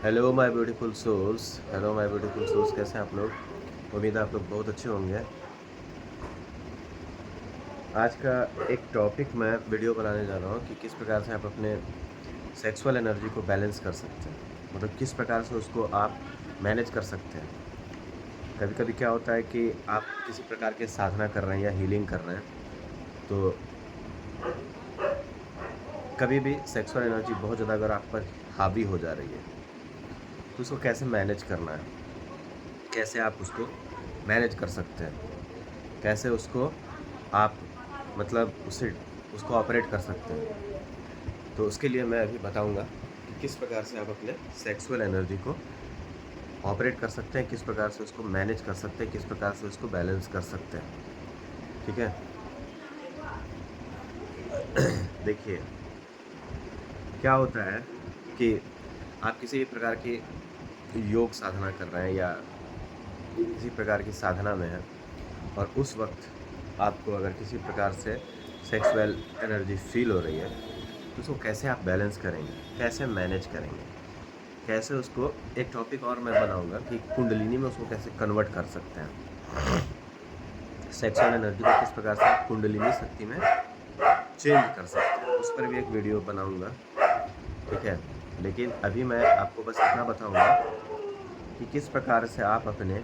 Hello my beautiful souls. Hello my beautiful souls, कैसे हैं आप लोग? उम्मीद है आप लोग बहुत अच्छे होंगे। आज का एक टॉपिक मैं वीडियो बनाने जा रहा हूँ कि किस प्रकार से आप अपने सेक्सुअल एनर्जी को बैलेंस कर सकते हैं, मतलब किस प्रकार से उसको आप मैनेज कर सकते हैं। कभी कभी क्या होता है कि आप किसी प्रकार के साधना कर रहे हैं या हीलिंग कर रहे हैं, तो कभी भी सेक्सुअल एनर्जी बहुत ज़्यादा अगर आप पर हावी हो जा रही है, तो उसको कैसे मैनेज करना है, कैसे आप उसको मैनेज कर सकते हैं, कैसे उसको आप मतलब उसे उसको ऑपरेट कर सकते हैं। तो उसके लिए मैं अभी बताऊंगा कि किस प्रकार से आप अपने सेक्सुअल एनर्जी को ऑपरेट कर सकते हैं, किस प्रकार से उसको मैनेज कर सकते हैं, किस प्रकार से उसको बैलेंस कर सकते हैं। ठीक है। देखिए, क्या होता है कि आप किसी भी प्रकार की योग साधना कर रहे हैं या किसी प्रकार की साधना में हैं, और उस वक्त आपको अगर किसी प्रकार से सेक्सुअल एनर्जी फील हो रही है, तो उसको कैसे आप बैलेंस करेंगे, कैसे मैनेज करेंगे, कैसे उसको एक टॉपिक और मैं बनाऊंगा कि कुंडलिनी में उसको कैसे कन्वर्ट कर सकते हैं, सेक्सुअल एनर्जी को किस प्रकार से आप कुंडलिनी शक्ति में चेंज कर सकते हैं, उस पर भी एक वीडियो बनाऊंगा। ठीक है। लेकिन अभी मैं आपको बस इतना बताऊंगा कि किस प्रकार से आप अपने,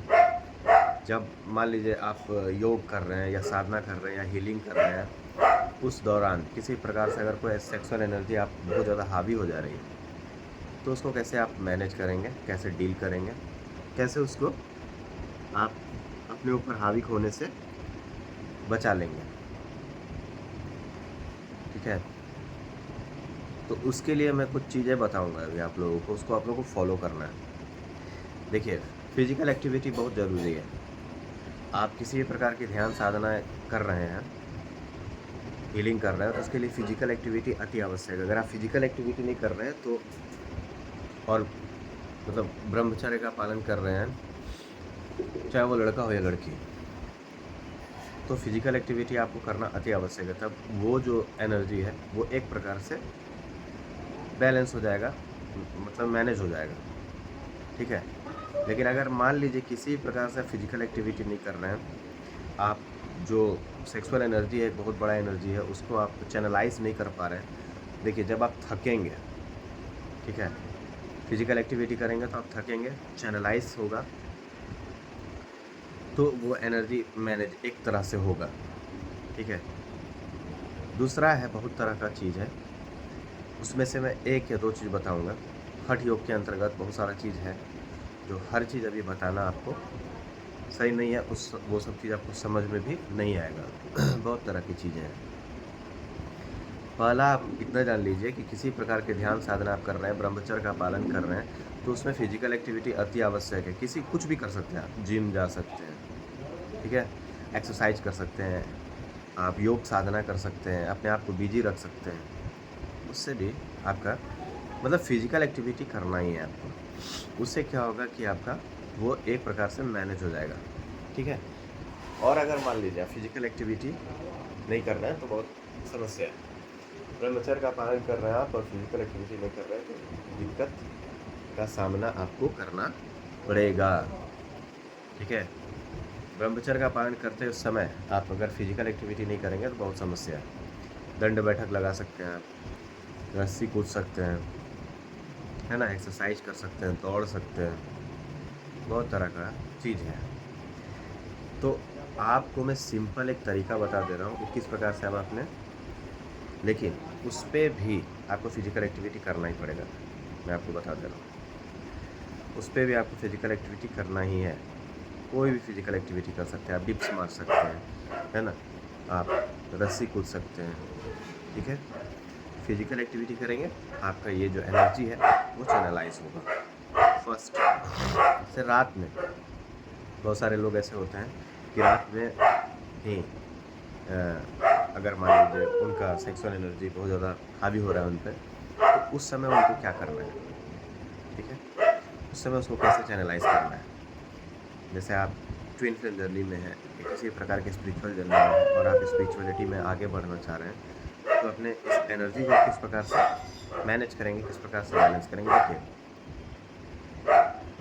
जब मान लीजिए आप योग कर रहे हैं या साधना कर रहे हैं या हीलिंग कर रहे हैं, उस दौरान किसी प्रकार से अगर कोई सेक्सुअल एनर्जी आप बहुत ज़्यादा हावी हो जा रही है, तो उसको कैसे आप मैनेज करेंगे, कैसे डील करेंगे, कैसे उसको आप अपने ऊपर हावी होने से बचा लेंगे। ठीक है। तो उसके लिए मैं कुछ चीज़ें बताऊंगा अभी आप लोगों को, उसको आप लोगों को फॉलो करना है। देखिए, फिजिकल एक्टिविटी बहुत ज़रूरी है। आप किसी भी प्रकार की ध्यान साधना कर रहे हैं, हीलिंग कर रहे हैं, तो उसके लिए फिजिकल एक्टिविटी अति आवश्यक है। अगर आप फिजिकल एक्टिविटी नहीं कर रहे हैं तो, और मतलब ब्रह्मचर्य का पालन कर रहे हैं, चाहे वो लड़का हो या लड़की, तो फिजिकल एक्टिविटी आपको करना अति आवश्यक है। तब वो जो एनर्जी है वो एक प्रकार से बैलेंस हो जाएगा, मतलब मैनेज हो जाएगा। ठीक है। लेकिन अगर मान लीजिए किसी प्रकार से फिजिकल एक्टिविटी नहीं कर रहे हैं, आप जो सेक्सुअल एनर्जी है, बहुत बड़ा एनर्जी है, उसको आप चैनलाइज नहीं कर पा रहे हैं। देखिए, जब आप थकेंगे, ठीक है, फिजिकल एक्टिविटी करेंगे तो आप थकेंगे, चैनलाइज होगा, तो वो एनर्जी मैनेज एक तरह से होगा। ठीक है। दूसरा है, बहुत तरह का चीज़ है, उसमें से मैं एक या दो चीज़ बताऊंगा। हठ योग के अंतर्गत बहुत सारा चीज़ है, जो हर चीज़ अभी बताना आपको सही नहीं है, उस वो सब चीज़ आपको समझ में भी नहीं आएगा। बहुत तरह की चीज़ें हैं। पहला आप इतना जान लीजिए कि किसी प्रकार के ध्यान साधना आप कर रहे हैं, ब्रह्मचर्य का पालन कर रहे हैं, तो उसमें फिजिकल एक्टिविटी अति आवश्यक है। किसी कुछ भी कर सकते हैं, आप जिम जा सकते हैं, ठीक है, एक्सरसाइज कर सकते हैं, आप योग साधना कर सकते हैं, अपने आप को बिजी रख सकते हैं। उससे भी आपका मतलब फिजिकल एक्टिविटी करना ही है आपको। उससे क्या होगा कि आपका वो एक प्रकार से मैनेज हो जाएगा। ठीक है। और अगर मान लीजिए आप फिजिकल एक्टिविटी नहीं कर रहे हैं तो बहुत समस्या है। ब्रह्मचर्य का पालन कर रहे हैं आप और फिजिकल एक्टिविटी नहीं कर रहे हैं, तो दिक्कत का सामना आपको करना पड़ेगा। ठीक है। ब्रह्मचर्य का पालन करते उस समय आप अगर फिजिकल एक्टिविटी नहीं करेंगे तो बहुत समस्या है। दंड बैठक लगा सकते हैं आप, रस्सी कूद सकते हैं, है ना, एक्सरसाइज कर सकते हैं, दौड़ सकते हैं, बहुत तरह का चीज़ है। तो आपको मैं सिंपल एक तरीका बता दे रहा हूँ कि किस प्रकार से आप अपने, लेकिन उस पर भी आपको फिजिकल एक्टिविटी करना ही पड़ेगा। मैं आपको बता दे रहा हूँ, उस पर भी आपको फिजिकल एक्टिविटी करना ही है। कोई भी फिजिकल एक्टिविटी कर सकते हैं, आप डिप्स मार सकते हैं, है ना, आप रस्सी कूद सकते हैं। ठीक है। फिजिकल एक्टिविटी करेंगे, आपका ये जो एनर्जी है वो चैनलाइज होगा। फर्स्ट से रात में बहुत सारे लोग ऐसे होते हैं कि रात में ही अगर मान लीजिए उनका सेक्सुअल एनर्जी बहुत ज़्यादा हावी हो रहा है उन पर, तो उस समय उनको क्या करना है। ठीक है। उस समय उसको कैसे चैनलाइज करना है। जैसे आप ट्विन फ्लेम जर्नी में हैं या किसी प्रकार के स्पिरिचुअल जर्नी में हैं और आप स्पिरिचुअलिटी में आगे बढ़ना चाह रहे हैं, तो अपने इस एनर्जी को किस प्रकार से मैनेज करेंगे, किस प्रकार से बैलेंस करेंगे। देखिए,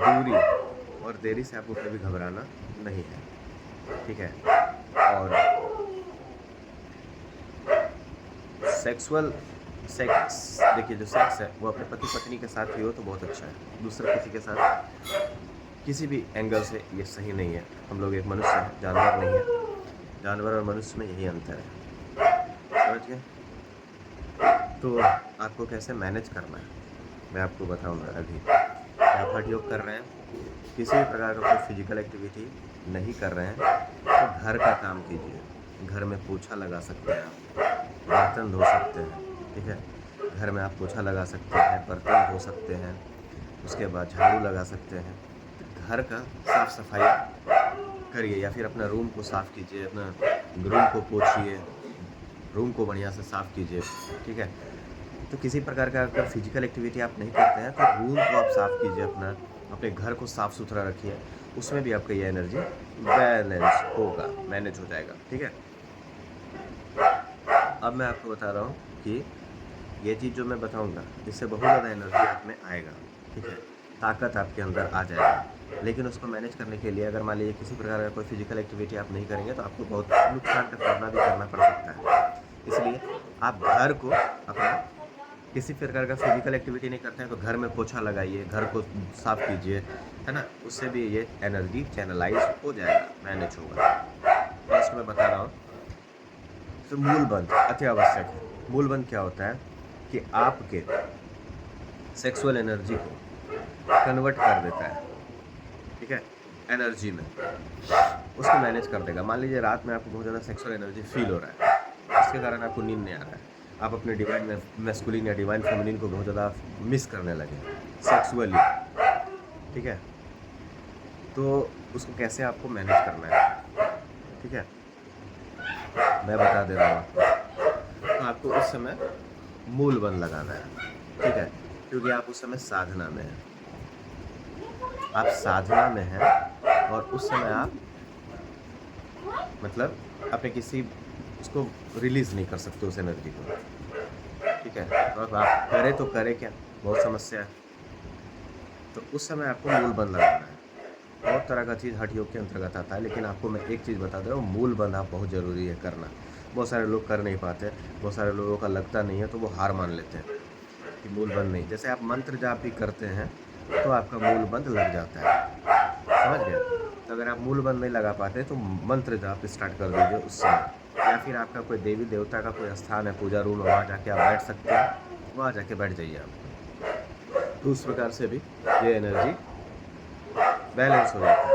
दूरी और देरी से आपको कभी घबराना नहीं है, ठीक है। और सेक्सुअल सेक्स, देखिए जो सेक्स है वो अपने पति पत्नी के साथ ही हो तो बहुत अच्छा है, दूसरे किसी के साथ किसी भी एंगल से ये सही नहीं है। हम लोग एक मनुष्य हैं, जानवर नहीं है। जानवर और मनुष्य में यही अंतर है, समझ गए। तो आपको कैसे मैनेज करना है मैं आपको बताऊंगा अभी। आप हठ योग कर रहे हैं, किसी भी प्रकार का कोई फिजिकल एक्टिविटी नहीं कर रहे हैं तो घर का काम कीजिए। घर में पोछा लगा सकते हैं आप, बर्तन धो सकते हैं, ठीक है। घर में आप पोछा लगा सकते हैं, बर्तन धो सकते हैं, उसके बाद झाड़ू लगा सकते हैं। तो घर का साफ सफाई करिए, या फिर अपना रूम को साफ़ कीजिए, अपना रूम को पोछिए, रूम को बढ़िया से साफ़ कीजिए, ठीक है। तो किसी प्रकार का अगर फिजिकल एक्टिविटी आप नहीं करते हैं तो रूम को आप साफ़ कीजिए, अपने घर को साफ़ सुथरा रखिए, उसमें भी आपका ये एनर्जी बैलेंस होगा, मैनेज हो जाएगा, ठीक है। अब मैं आपको बता रहा हूँ कि ये चीज़ जो मैं बताऊँगा इससे बहुत ज़्यादा एनर्जी आप में आएगा, ठीक है, ताकत आपके अंदर आ जाएगा। लेकिन उसको मैनेज करने के लिए अगर मान लीजिए किसी प्रकार का कोई फिजिकल एक्टिविटी आप नहीं करेंगे तो आपको बहुत नुकसान का सामना भी करना पड़ सकता है। इसलिए आप घर को अपना किसी प्रकार का फिजिकल एक्टिविटी नहीं करते हैं तो घर में पोछा लगाइए, घर को साफ़ कीजिए, है ना, उससे भी ये एनर्जी चैनलाइज हो जाएगा, मैनेज होगा। फर्स्ट मैं बता रहा हूँ तो मूल बंध अति आवश्यक है। मूल बंध क्या होता है कि आपके सेक्सुअल एनर्जी को कन्वर्ट कर देता है, ठीक है, एनर्जी में, उसको मैनेज कर देगा। मान लीजिए रात में आपको बहुत ज़्यादा सेक्सुअल एनर्जी फील हो रहा है, इसके कारण आपको नींद नहीं आ रहा है, आप अपने डिवाइन मैस्कुलिन या डिवाइन फेमिनिन को बहुत ज़्यादा मिस करने लगे सेक्सुअली, ठीक है। तो उसको कैसे आपको मैनेज करना है, ठीक है, मैं बता दे रहा हूँ आपको। तो आपको उस समय मूल बंध लगाना है, ठीक है, क्योंकि आप उस समय साधना में हैं, आप साधना में हैं और उस समय आप मतलब अपने किसी उसको रिलीज़ नहीं कर सकते उस एनर्जी को, ठीक है। तो अब आप करें तो करें क्या, बहुत समस्या है। तो उस समय आपको मूल बंध लगाना है। बहुत तरह का चीज़ हठ योग के अंतर्गत आता है, लेकिन आपको मैं एक चीज़ बता दे रहा हूँ, मूल बंध आप बहुत ज़रूरी है करना। बहुत सारे लोग कर नहीं पाते, बहुत सारे लोगों का लगता नहीं है तो वो हार मान लेते हैं कि मूल बंध नहीं। जैसे आप मंत्र जाप भी करते हैं तो आपका मूल बंध लग जाता है, समझ गए। तो अगर आप मूल बंध नहीं लगा पाते तो मंत्र जाप स्टार्ट कर दीजिए उस समय, या फिर आपका कोई देवी देवता का कोई स्थान है, पूजा रूम है, वहाँ जाके आप बैठ सकते हैं, वहाँ जाके बैठ जाइए आप। तो उस प्रकार से भी ये एनर्जी बैलेंस हो जाता है,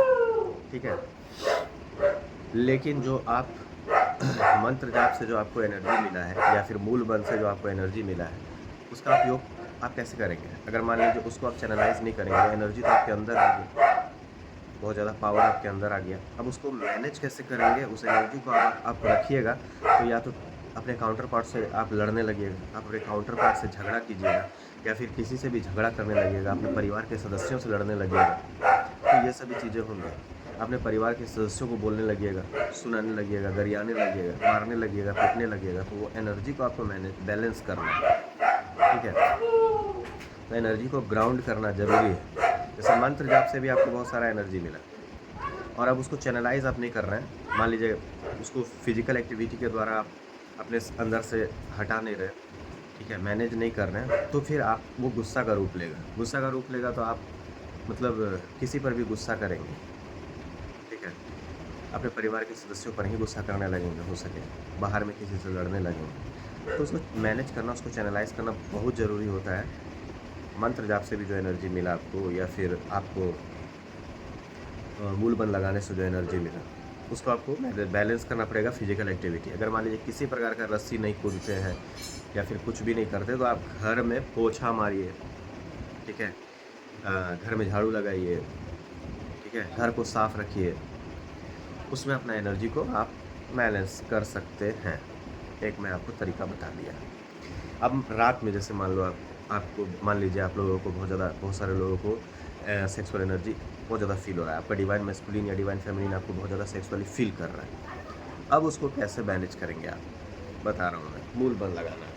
ठीक है। लेकिन जो आप मंत्र जाप से जो आपको एनर्जी मिला है या फिर मूल बंध से जो आपको एनर्जी मिला है उसका उपयोग आप कैसे करेंगे। अगर मान लीजिए उसको आप चैनलाइज नहीं करेंगे, एनर्जी तो आपके अंदर आ गई, बहुत ज़्यादा पावर आपके अंदर आ गया, अब उसको मैनेज कैसे करेंगे। उस एनर्जी को आप रखिएगा तो या तो अपने काउंटर पार्ट से आप लड़ने लगिएगा, आप अपने काउंटर पार्ट से झगड़ा कीजिएगा, या फिर किसी से भी झगड़ा करने लगिएगा, अपने परिवार के सदस्यों से लड़ने लगिएगा। तो ये सभी चीज़ें होंगी, अपने परिवार के सदस्यों को बोलने लगिएगा, सुनाने लगिएगा, गरियाने लगिएगा, मारने लगिएगा, पीटने लगिएगा। तो वो एनर्जी को आपको मैनेज बैलेंस करना है, ठीक है। तो एनर्जी को ग्राउंड करना ज़रूरी है। जैसे मंत्र जाप से भी आपको बहुत सारा एनर्जी मिला और अब उसको चैनलाइज आप नहीं कर रहे हैं, मान लीजिए उसको फिजिकल एक्टिविटी के द्वारा आप अपने अंदर से हटा नहीं रहे, ठीक है, मैनेज नहीं कर रहे हैं, तो फिर आप वो गुस्सा का रूप लेगा। गुस्सा का रूप लेगा तो आप मतलब किसी पर भी गुस्सा करेंगे, ठीक है, अपने परिवार के सदस्यों पर ही गुस्सा करने लगेंगे, हो सके बाहर में किसी से लड़ने लगेंगे। तो उसको मैनेज करना, उसको चैनलाइज करना बहुत ज़रूरी होता है। मंत्र जाप से भी जो एनर्जी मिला आपको, या फिर आपको मूल बंध लगाने से जो एनर्जी मिला, उसको आपको बैलेंस करना पड़ेगा फिजिकल एक्टिविटी। अगर मान लीजिए किसी प्रकार का रस्सी नहीं कूदते हैं या फिर कुछ भी नहीं करते तो आप घर में पोछा मारिए, ठीक है, घर में झाड़ू लगाइए, ठीक है, घर को साफ रखिए, उसमें अपना एनर्जी को आप बैलेंस कर सकते हैं। एक मैं आपको तरीका बता दिया। अब रात में जैसे मान लो आपको मान लीजिए आप लोगों को बहुत सारे लोगों को सेक्सुअल एनर्जी बहुत ज़्यादा फील हो रहा है, आपका डिवाइन मैस्कुलिन या डिवाइन फेमिनिन आपको बहुत ज़्यादा सेक्सुअली फील कर रहा है। अब उसको कैसे मैनेज करेंगे आप बता रहा हूँ मैं। मूल बंध लगाना है,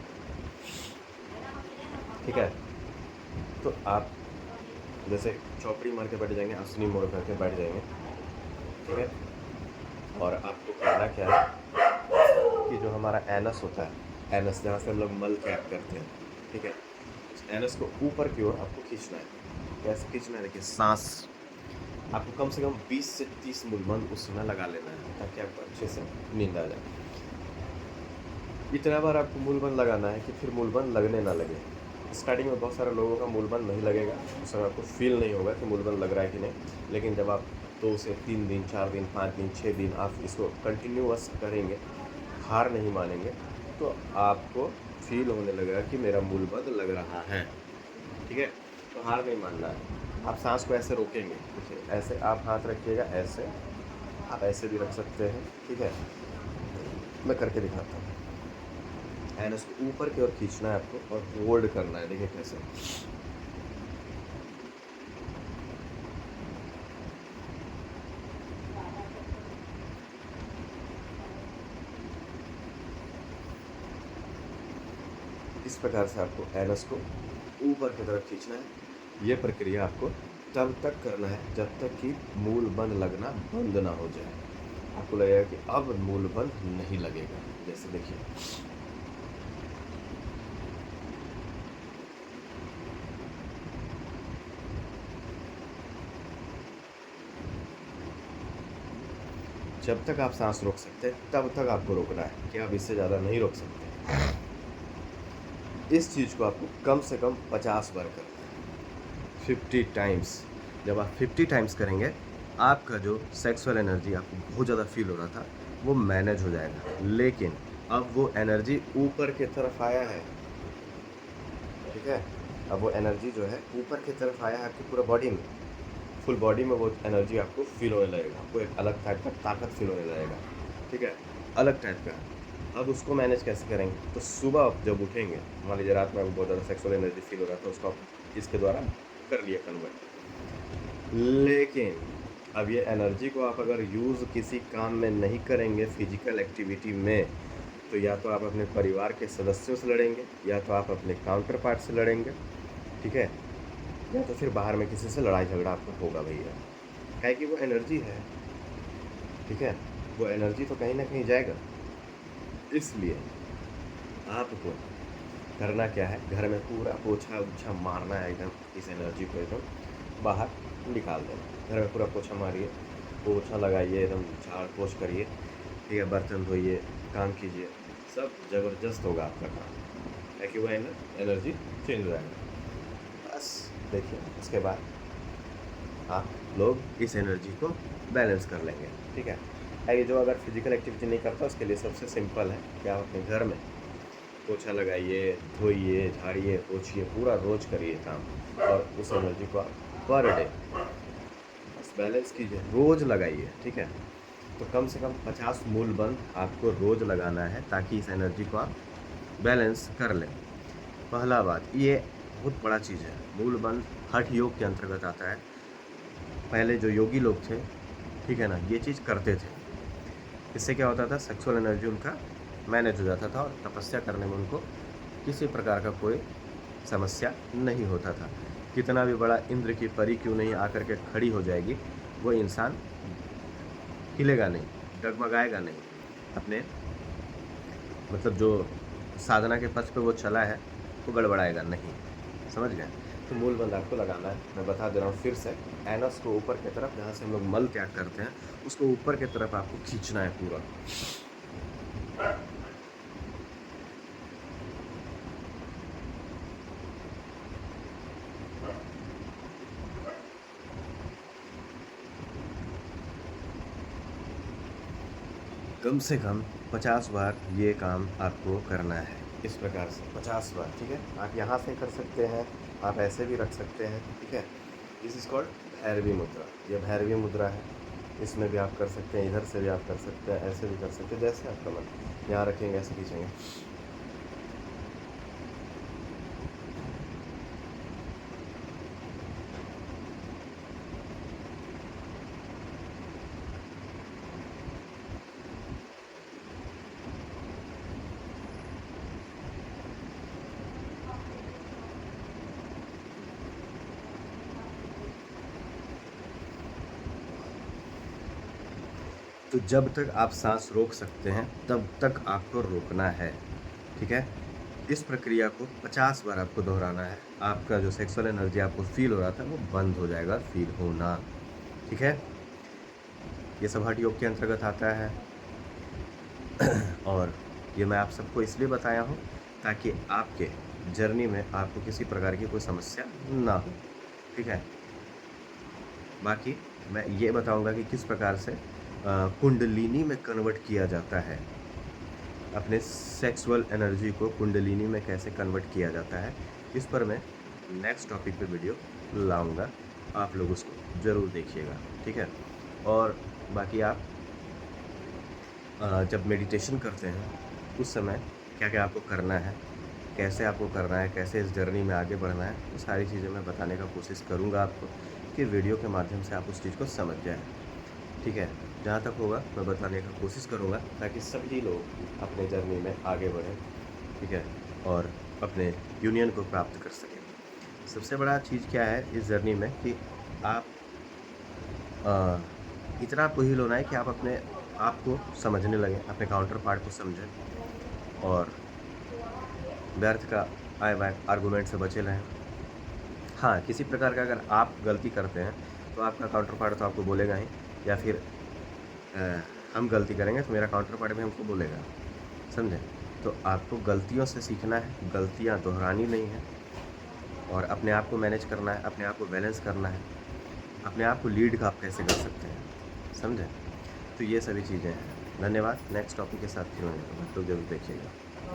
ठीक है। तो आप जैसे चौपड़ी मार के बैठ जाएंगे, आसनी मोड़ करके बैठ जाएंगे, ठीक है। और आपको करना क्या है कि जो हमारा एनस होता है, एनस जहाँ से हम लोग मल त्याग करते हैं, ठीक है, उस एनस को ऊपर की ओर आपको खींचना है। कैसे खींचना है? देखिए, सांस आपको कम से कम 20 से 30 मूलबंद उस समय लगा लेना है, ताकि आपको अच्छे से नींद आ जाए। इतना बार आपको मूलबंद लगाना है कि फिर मूलबंद लगने ना लगे। स्टार्टिंग में बहुत सारे लोगों का मूलबंद नहीं लगेगा, उस समय आपको फील नहीं होगा कि मूलबंद लग रहा है कि नहीं, लेकिन जब आप 2 से 3 दिन, 4 दिन, 5 दिन, 6 दिन आप इसको कंटिन्यूअस करेंगे, हार नहीं मानेंगे, तो आपको फील होने लगेगा कि मेरा मूलबंद लग रहा है, ठीक है। तो हार नहीं मानना है। आप सांस को ऐसे रोकेंगे, देखिए ऐसे आप हाथ रखिएगा, ऐसे आप ऐसे भी रख सकते हैं, ठीक है। मैं करके दिखाता हूँ। एनस को ऊपर की ओर खींचना है आपको और होल्ड करना है, देखिए कैसे। इस प्रकार से आपको एनस को ऊपर की तरफ खींचना है। ये प्रक्रिया आपको तब तक करना है जब तक कि मूल बंद लगना बंद ना हो जाए। आपको लगेगा कि अब मूल बंद नहीं लगेगा। जैसे देखिए, जब तक आप सांस रोक सकते हैं तब तक आपको रोकना है, कि आप इससे ज़्यादा नहीं रोक सकते। इस चीज़ को आपको कम से कम 50 बार करना है, 50 टाइम्स। जब आप 50 टाइम्स करेंगे, आपका जो सेक्सुअल एनर्जी आपको बहुत ज़्यादा फील हो रहा था वो मैनेज हो जाएगा। लेकिन अब वो एनर्जी ऊपर की तरफ आया है, ठीक है। अब वो एनर्जी जो है ऊपर की तरफ आया है आपकी पूरा बॉडी में, फुल बॉडी में वो एनर्जी आपको फील होने लगेगा। आपको एक अलग टाइप का ताकत फील होने लगेगा, ठीक है, अलग टाइप का। अब उसको मैनेज कैसे करेंगे? तो सुबह आप जब उठेंगे, मान लीजिए रात में आपको बहुत ज़्यादा सेक्सुअल एनर्जी फील हो रहा था, उसको आप इसके द्वारा कर लिए कन्वर्ट। लेकिन अब ये एनर्जी को आप अगर यूज़ किसी काम में नहीं करेंगे, फिजिकल एक्टिविटी में, तो या तो आप अपने परिवार के सदस्यों से लड़ेंगे, या तो आप अपने काउंटर पार्ट से लड़ेंगे, ठीक है, या तो फिर बाहर में किसी से लड़ाई झगड़ा आपको होगा भैया। है कि वो एनर्जी है, ठीक है, वो एनर्जी तो कहीं ना कहीं जाएगा। इसलिए आपको करना क्या है, घर में पूरा पोछा उछा मारना है, एकदम इस एनर्जी को एकदम बाहर निकाल देना। घर में पूरा पोछा मारिए, पोछा लगाइए, एकदम झाड़ पोछ करिए, ठीक है, बर्तन धोइए, काम कीजिए, सब ज़बरदस्त होगा आपका काम, है कि वो एनर्जी चेंज हो जाएगा। बस देखिए, उसके बाद आप लोग इस एनर्जी को बैलेंस कर लेंगे, ठीक है। ये जो अगर फिजिकल एक्टिविटी नहीं करता, उसके लिए सबसे सिंपल है कि आप अपने घर में पोछा लगाइए, धोइए, झाड़िए, पोछिए, पूरा रोज करिए काम, और उस एनर्जी को आप पर डे बस बैलेंस कीजिए, रोज लगाइए, ठीक है। तो कम से कम 50 मूल बंद आपको रोज लगाना है, ताकि इस एनर्जी को आप बैलेंस कर लें। पहला बात, ये बहुत बड़ा चीज़ है, मूल बंद हठ योग के अंतर्गत आता है। पहले जो योगी लोग थे, ठीक है ना, ये चीज़ करते थे। इससे क्या होता था, सेक्सुअल एनर्जी उनका मैनेज हो जाता था, और तपस्या करने में उनको किसी प्रकार का कोई समस्या नहीं होता था। कितना भी बड़ा इंद्र की परी क्यों नहीं आकर के खड़ी हो जाएगी, वो इंसान हिलेगा नहीं, डगमगाएगा नहीं, अपने मतलब जो साधना के पथ पे वो चला है वो गड़बड़ाएगा नहीं। समझ गए? तो मूल बंद आपको लगाना है। मैं बता दे रहा हूँ फिर से, एनस को ऊपर की तरफ, जहाँ से हम लोग मल त्याग करते हैं, उसको ऊपर की तरफ आपको खींचना है पूरा। कम से कम 50 बार ये काम आपको करना है, इस प्रकार से 50 बार, ठीक है। आप यहाँ से कर सकते हैं, आप ऐसे भी रख सकते हैं, ठीक है। दिस इज़ कॉल्ड भैरवी मुद्रा। ये भैरवी मुद्रा है, इसमें भी आप कर सकते हैं, इधर से भी आप कर सकते हैं, ऐसे भी कर सकते हैं, जैसे आपका मन। यहाँ रखेंगे, ऐसे खींचेंगे, तो जब तक आप सांस रोक सकते हैं तब तक आपको रोकना है, ठीक है। इस प्रक्रिया को 50 बार आपको दोहराना है। आपका जो सेक्सुअल एनर्जी आपको फील हो रहा था वो बंद हो जाएगा फील होना, ठीक है। ये सब हठ योग के अंतर्गत आता है और ये मैं आप सबको इसलिए बताया हूँ ताकि आपके जर्नी में आपको किसी प्रकार की कोई समस्या ना हो, ठीक है। बाकी मैं ये बताऊंगा कि किस प्रकार से कुंडलिनी में कन्वर्ट किया जाता है, अपने सेक्सुअल एनर्जी को कुंडलिनी में कैसे कन्वर्ट किया जाता है, इस पर मैं नेक्स्ट टॉपिक पे वीडियो लाऊंगा। आप लोग उसको ज़रूर देखिएगा, ठीक है। और बाकी आप जब मेडिटेशन करते हैं उस समय क्या क्या आपको करना है, कैसे आपको करना है, कैसे इस जर्नी में आगे बढ़ना है, वो सारी चीज़ें मैं बताने का कोशिश करूँगा आपको कि वीडियो के माध्यम से आप उस चीज़ को समझ जाएं, ठीक है। जहाँ तक होगा मैं बताने का कोशिश करूँगा ताकि सभी लोग अपने जर्नी में आगे बढ़ें, ठीक है, और अपने यूनियन को प्राप्त कर सकें। सबसे बड़ा चीज़ क्या है इस जर्नी में कि आप इतना आपको हील होना है कि आप अपने आप को समझने लगें, अपने काउंटर पार्ट को समझें और व्यर्थ का आए बाय आर्गूमेंट से बचे रहें। हाँ, किसी प्रकार का अगर आप गलती करते हैं तो आपका काउंटर पार्ट तो आपको बोलेगा ही, या फिर अ, हम गलती करेंगे तो मेरा काउंटर पार्ट भी हमको बोलेगा, समझे। तो आपको गलतियों से सीखना है, गलतियाँ दोहरानी नहीं है और अपने आप को मैनेज करना है, अपने आप को बैलेंस करना है, अपने आप को लीड आप कैसे कर सकते हैं, समझे। तो ये सभी चीज़ें हैं। धन्यवाद। नेक्स्ट टॉपिक के साथ फिर मिलेंगे, आप लोग जरूर देखिएगा।